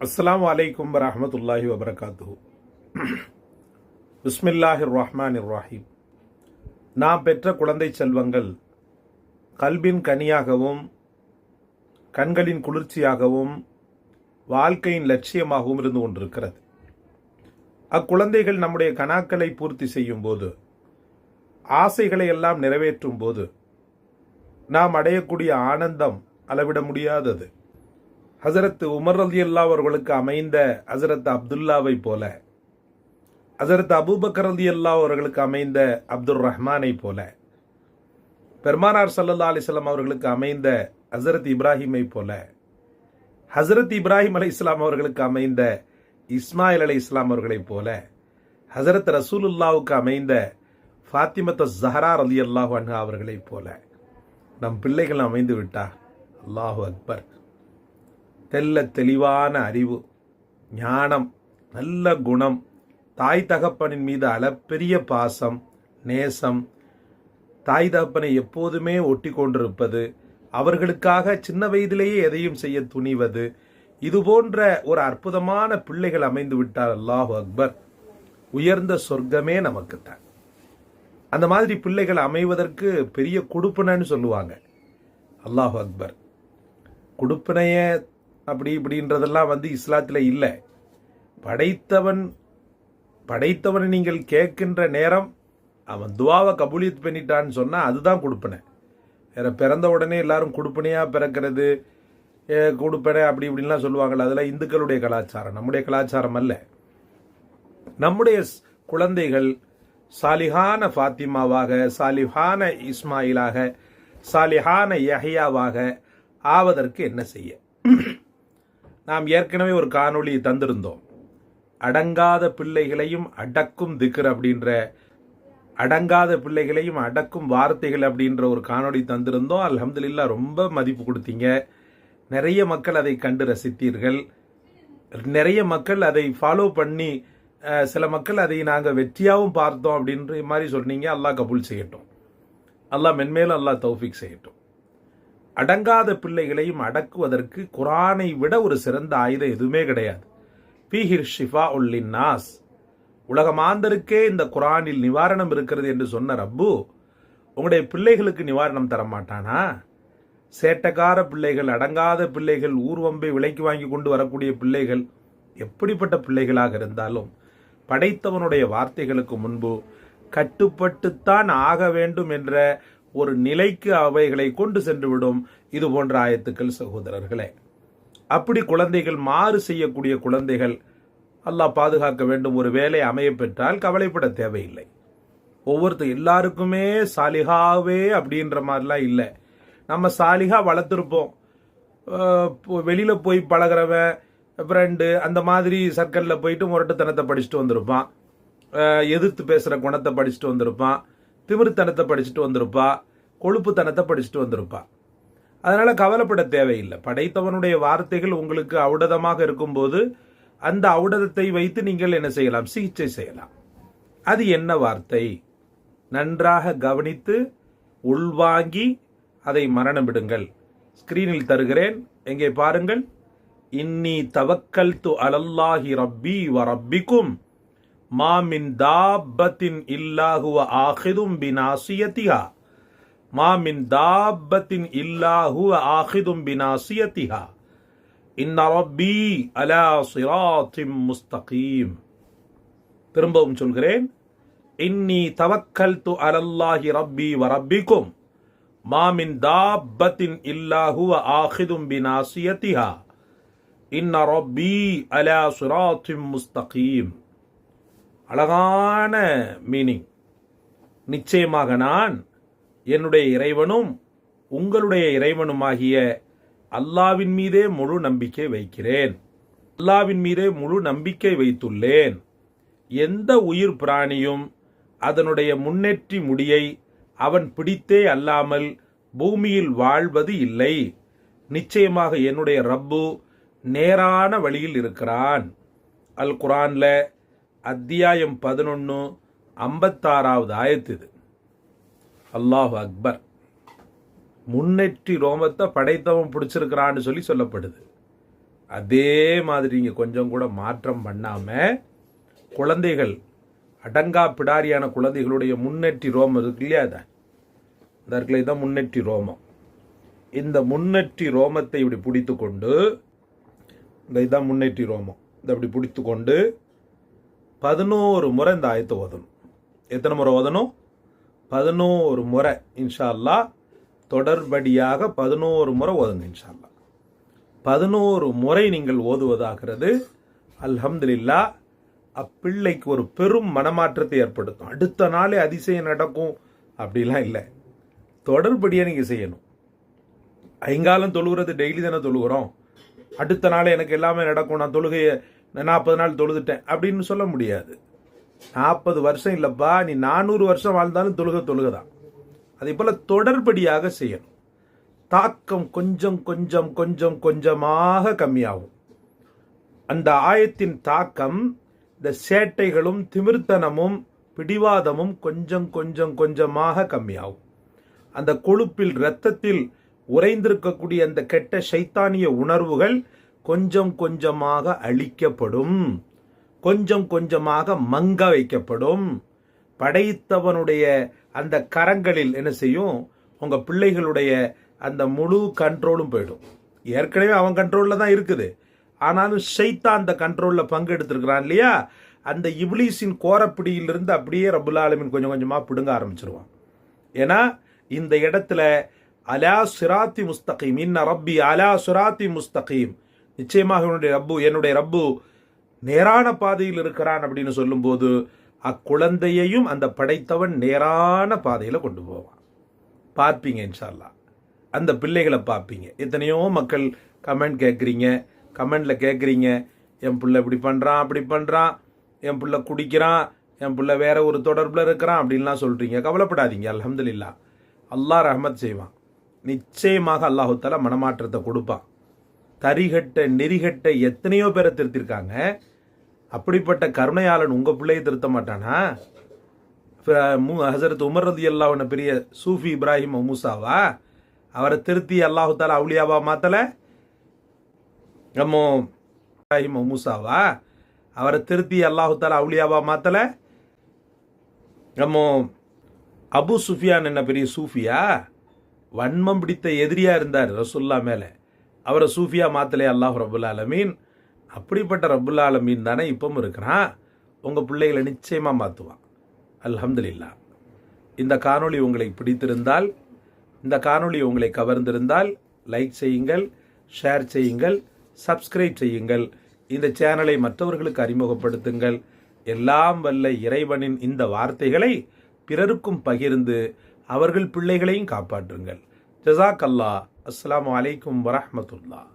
அஸ்ஸலாமு அலைக்கும் வரஹ்மத்துல்லாஹி வபரகாத்துஹு. பிஸ்மில்லாஹிர் ரஹ்மானிர் ரஹீம். நாம் பெற்ற குழந்தை செல்வங்கள் கல்பின் கனியாகவும் கண்களின் குளிர்ச்சியாகவும் வாழ்க்கையின் லட்சியமாகவும் இருந்து கொண்டிருக்கிறது. அக்குழந்தைகள் நம்முடைய கனாக்களை பூர்த்தி செய்யும் போது, ஆசைகளை எல்லாம் நிறைவேற்றும் போது நாம் அடையக்கூடிய ஆனந்தம் அளவிட முடியாதது. ஹசரத் உமர் ரலியல்லாஹு அவர்களுக்கு அமைந்த ஹசரத் அப்துல்லாவை போல, ஹசரத் அபூபக்கர் ரலியல்லாஹு அவர்களுக்கு அமைந்த அப்துர் ரஹ்மானை போல, பெருமானார் ஸல்லல்லாஹு அலைஹி வஸல்லம் அவர்களுக்கு அமைந்த ஹசரத் இப்ராஹிமை போல, ஹசரத் இப்ராஹிம் அலைஹிஸ்ஸலாம் அவர்களுக்கு அமைந்த இஸ்மாயில் அலைஹிஸ்ஸலாம் அவர்களைப் போல, ஹசரத் ரசூலுல்லாவுக்கு அமைந்த ஃபாத்திமத் ஸஹரா ரலியல்லாஹு அன்ஹா அவர்களைப் போல நம் பிள்ளைகள் அமைந்து விட்டா அல்லாஹு அக்பர். தெல்ல தெளிவான அறிவு, ஞானம், நல்ல குணம், தாய் தகப்பனின் மீது அளப்பெரிய பாசம், நேசம், தாய் தகப்பனை எப்போதுமே ஒட்டி கொண்டிருப்பது, அவர்களுக்காக சின்ன வயதிலேயே எதையும் செய்ய துணிவது, இது போன்ற ஒரு அற்புதமான பிள்ளைகள் அமைந்து விட்டார் அல்லாஹு அக்பர். உயர்ந்த சொர்க்கமே நமக்குத்தான். அந்த மாதிரி பிள்ளைகள் அமைவதற்கு பெரிய கொடுப்பனன்னு சொல்லுவாங்க. அல்லாஹு அக்பர். கொடுப்பனைய அப்படி இப்படின்றதெல்லாம் இஸ்லாத்தில் இல்லை. படைத்தவனை நீங்கள் கேட்கின்ற நேரம் அவன் துவாவை கபூலியத் பண்ணிட்டான்னு சொன்னால் அதுதான் கொடுப்பனை. வேற பிறந்த உடனே எல்லாரும் கொடுப்பனையாக பிறக்கிறது, கொடுப்பனை அப்படி இப்படின்லாம் சொல்லுவாங்கள்ல, அதெல்லாம் இந்துக்களுடைய கலாச்சாரம், நம்முடைய கலாச்சாரம் அல்ல. நம்முடைய குழந்தைகள் சாலிஹான ஃபாத்திமாவாக, சாலிஹான இஸ்மாயிலாக, சாலிஹான யஹ்யாவாக ஆவதற்கு என்ன செய்ய? நாம் ஏற்கனவே ஒரு காணொளி தந்திருந்தோம். அடங்காத பிள்ளைகளையும் அடக்கும் திக்ர் அப்படின்ற, அடங்காத பிள்ளைகளையும் அடக்கும் வார்த்தைகள் அப்படின்ற ஒரு காணொளி தந்திருந்தோம். அல்ஹம்துலில்லாஹ் ரொம்ப மதிப்பு கொடுத்தீங்க. நிறைய மக்கள் அதை கண்டு ரசித்தீர்கள். நிறைய மக்கள் அதை ஃபாலோ பண்ணி, சில மக்கள் அதை நாங்கள் வெற்றியாகவும் பார்த்தோம் அப்படின்ற மாதிரி சொன்னீங்க. அல்லாஹ் கபூல் செய்யட்டும். அல்லாஹ் மென்மேலும் அல்லாஹ் தௌஃபீக் செய்யட்டும். அடங்காத பிள்ளைகளையும் அடக்குவதற்கு குரானை விட ஒரு சிறந்த ஆயுதம் எதுவுமே கிடையாது. ஃபீஹி ஷிஃபாஉல் லின்னாஸ். உலக மாந்தருக்கே இந்த குரானில் நிவாரணம் இருக்கிறது என்று சொன்ன ரப்பு உங்களுடைய பிள்ளைகளுக்கு நிவாரணம் தர மாட்டானா? சேட்டக்கார பிள்ளைகள், அடங்காத பிள்ளைகள், ஊர்வம்பை விலைக்கு வாங்கி கொண்டு வரக்கூடிய பிள்ளைகள், எப்படிப்பட்ட பிள்ளைகளாக இருந்தாலும் படைத்தவனுடைய வார்த்தைகளுக்கு முன்பு கட்டுப்பட்டுத்தான் ஆக வேண்டும் என்ற ஒரு நிலைக்கு அவைகளை கொண்டு சென்றுவிடும் இது போன்ற ஆயத்துக்கள். சகோதரர்களே, அப்படி குழந்தைகள் மாறு செய்யக்கூடிய குழந்தைகள் அல்லாஹ் பாதுகாக்க வேண்டும். ஒரு வேலை அமைய பெற்றால் கவலைப்பட தேவையில்லை. எல்லாருக்குமே சாலிஹாவே அப்படின்ற மாதிரிலாம் இல்லை. நம்ம சாலிஹா வளர்த்துருப்போம். வெளியில போய் பழகிறவன், ஃப்ரெண்டு, அந்த மாதிரி சர்க்கிளில் போயிட்டு முரட்டுத்தனத்தை படிச்சுட்டு வந்திருப்பான், எதிர்த்து பேசுகிற குணத்தை படிச்சுட்டு வந்திருப்பான், திமிர்த்தனத்தை படிச்சுட்டு வந்திருப்பா, கொழுப்புத்தனத்தை படிச்சுட்டு வந்திருப்பா. அதனால கவலைப்பட தேவையில்லை. படைத்தவனுடைய வார்த்தைகள் உங்களுக்கு ஔடதமாக இருக்கும்போது அந்த ஔடதத்தை வைத்து நீங்கள் என்ன செய்யலாம்? சிகிச்சை செய்யலாம். அது என்ன வார்த்தை? நன்றாக கவனித்து உள்வாங்கி அதை மரணமிடுங்கள். ஸ்கிரீனில் தருகிறேன், எங்கே பாருங்கள். இன்னி தவக்கல்து அலல்லாஹி ரப்பி வ ரப்பிக்கும் மா மின் தாப்பத்தின் இல்லாஹுவ ஆஹிதும் பினாசியத்திஹா. மா மின் தாப்பத்தின் இல்லாஹுவ ஆஹிதும் பினாசியத்திஹா. இன்ன ரப்பி அலா சிராத்திம் முஸ்தகீம். திரும்பவும் சொல்கிறேன். இன்னி தவக்கல்து அலல்லாஹி ரப்பி வ ரப்பிக்கும் மா மின் தாப்பத்தின் இல்லாஹுவ ஆஹிதும் பினாசியத்திஹா. இன்ன ரப்பி அலா சிராத்திம் முஸ்தகீம். அழகான மீனிங். நிச்சயமாக நான் என்னுடைய இறைவனும் உங்களுடைய இறைவனுமாகிய அல்லாவின் மீதே முழு நம்பிக்கை வைக்கிறேன். அல்லாவின் மீதே முழு நம்பிக்கை வைத்துள்ளேன். எந்த உயிர் பிராணியும் அதனுடைய முன்னேற்றி முடியை அவன் பிடித்தே அல்லாமல் பூமியில் வாழ்வது இல்லை. நிச்சயமாக என்னுடைய ரப்பு நேரான வழியில் இருக்கிறான். அல் குரான்ல அத்தியாயம் 11 56வது ஆயத்து இது. அல்லாஹு அக்பர். முன்னெற்றி ரோமத்தை படைத்தவன் பிடிச்சிருக்கிறான்னு சொல்லப்படுது. அதே மாதிரி நீங்கள் கொஞ்சம் கூட மாற்றம் பண்ணாமல் குழந்தைகள் அடங்கா பிடாரியான குழந்தைகளுடைய முன்னெற்றி ரோமம் இருக்கு இல்லையா, இந்த இடத்துல இதுதான் முன்னெற்றி ரோமம். இந்த முன்னெற்றி ரோமத்தை இப்படி பிடித்து கொண்டு, இதுதான் முன்னெற்றி ரோமம், இதை இப்படி பிடித்து கொண்டு 11 முறை இந்த ஆயத்தை ஓதணும். எத்தனை முறை ஓதணும்? 11 முறை இன்ஷா அல்லாஹ். தொடர்படியாக 11 முறை ஓதுங்க இன்ஷா அல்லாஹ். 11 முறை நீங்கள் ஓதுவதாகிறது அல்ஹம்துலில்லாஹ் அப்பிள்ளைக்கு ஒரு பெரும் மனமாற்றத்தை ஏற்படுத்தும். அடுத்த நாளே அதிசயம் நடக்கும் அப்படிலாம் இல்லை, தொடர்படியாக நீங்கள் செய்யணும். ஐங்காலம் தொழுகிறது டெய்லி தானே தொழுகிறோம். அடுத்த நாள் எனக்கு எல்லாமே நடக்கும், நான் தொழுகையை 40 நாள் தொழுதுட்டேன் அப்படின்னு சொல்ல முடியாது. 40 வருஷம் இல்லைப்பா, நீ 400 வருஷம் வாழ்ந்தாலும் தொழுகதான். அதே போல் தொடர்படியாக செய்யணும். தாக்கம் கொஞ்சம் கொஞ்சம் கொஞ்சம் கொஞ்சமாக கம்மியாகும். அந்த ஆயத்தின் தாக்கம் இந்த சேட்டைகளும் திமிர்த்தனமும் பிடிவாதமும் கொஞ்சம் கொஞ்சம் கொஞ்சமாக கம்மியாகும். அந்த கொழுப்பில் இரத்தத்தில் உறைந்திருக்கக்கூடிய அந்த கெட்ட சைத்தானிய உணர்வுகள் கொஞ்சம் கொஞ்சமாக அழிக்கப்படும், கொஞ்சம் கொஞ்சமாக மங்க வைக்கப்படும். படைத்தவனுடைய அந்த கரங்களில் என்ன செய்யும், உங்கள் பிள்ளைகளுடைய அந்த முழு கண்ட்ரோலும் போயிடும். ஏற்கனவே அவன் கண்ட்ரோலில் தான் இருக்குது, ஆனாலும் ஷைத்தான் அந்த கண்ட்ரோலில் பங்கெடுத்திருக்கிறான் இல்லையா, அந்த இப்லீஸின் கோரப்பிடியிலிருந்து அப்படியே ரப்புல் ஆலமீன் கொஞ்சம் கொஞ்சமாக பிடுங்க ஆரம்பிச்சிருவான். ஏன்னா இந்த இடத்துல அலா சிராத்தி முஸ்தகீம், இன்ன ரப்பி அலா சிராத்தி முஸ்தகீம், நிச்சயமாக என்னுடைய ரப்பு நேரான பாதையில் இருக்கிறான் அப்படின்னு சொல்லும்போது அக்குழந்தையையும் அந்த படைத்தவன் நேரான பாதையில் கொண்டு போவான். பார்ப்பீங்க இன்ஷா அல்லாஹ், அந்த பிள்ளைகளை பார்ப்பீங்க. எத்தனையோ மக்கள் கமெண்ட் கேட்குறீங்க, கமெண்டில் கேட்குறீங்க, என் பிள்ளை இப்படி பண்ணுறான் அப்படி பண்ணுறான், என் பிள்ளை குடிக்கிறான், என் பிள்ளை வேற ஒரு தொடர்பில் இருக்கிறான் அப்படின்லாம் சொல்கிறீங்க. கவலைப்படாதீங்க, அல்ஹம்துலில்லாஹ் அல்லாஹ் ரஹ்மத் செய்வான். நிச்சயமாக அல்லாஹு தஆலா மனமாற்றத்தை கொடுப்பான். தரிகட்ட நெறிகட்ட எத்தனையோ பேரை திருத்திருக்காங்க. அப்படிப்பட்ட கருணையாளன் உங்கள் பிள்ளையை திருத்த மாட்டானா? ஹசரத் உமர் ரலியல்லாஹு அன்ஹு பெரிய சூஃபி இப்ராஹிம் மூசாவா, அவரை திருத்தி அல்லாஹு தஆலா அவுலியாவா மாத்தல? நம்மோ இப்ராஹிம் மூசாவா, அவரை திருத்தி அல்லாஹு தஆலா அவுலியாவா மாத்தல? நம்மோ அபு சுஃபியான் என்ன பெரிய சூஃபியா, வன்மம் பிடித்த எதிரியா இருந்தார் ரசூல்லா மேலே, அவரை சூஃபியா மாத்தலே அல்லாஹ் ரப்புல் ஆலமீன். அப்படிப்பட்ட ரப்புல் ஆலமீன் தானே இப்பவும் இருக்கிறான். உங்கள் பிள்ளைகளை நிச்சயமாக மாற்றுவான். அல்ஹம்துலில்லாஹ். இந்த காணொளி உங்களை பிடித்திருந்தால், இந்த காணொளி உங்களை கவர்ந்திருந்தால் லைக் செய்யுங்கள், ஷேர் செய்யுங்கள், சப்ஸ்கிரைப் செய்யுங்கள். இந்த சேனலை மற்றவர்களுக்கு அறிமுகப்படுத்துங்கள். எல்லாம் வல்ல இறைவனின் இந்த வார்த்தைகளை பிறருக்கும் பகிர்ந்து அவர்கள் பிள்ளைகளையும் காப்பாற்றுங்கள். ஜஸாக் அல்லாஹ். அஸ்ஸலாமு அலைக்கும் வரஹ்மத்துல்லாஹ்.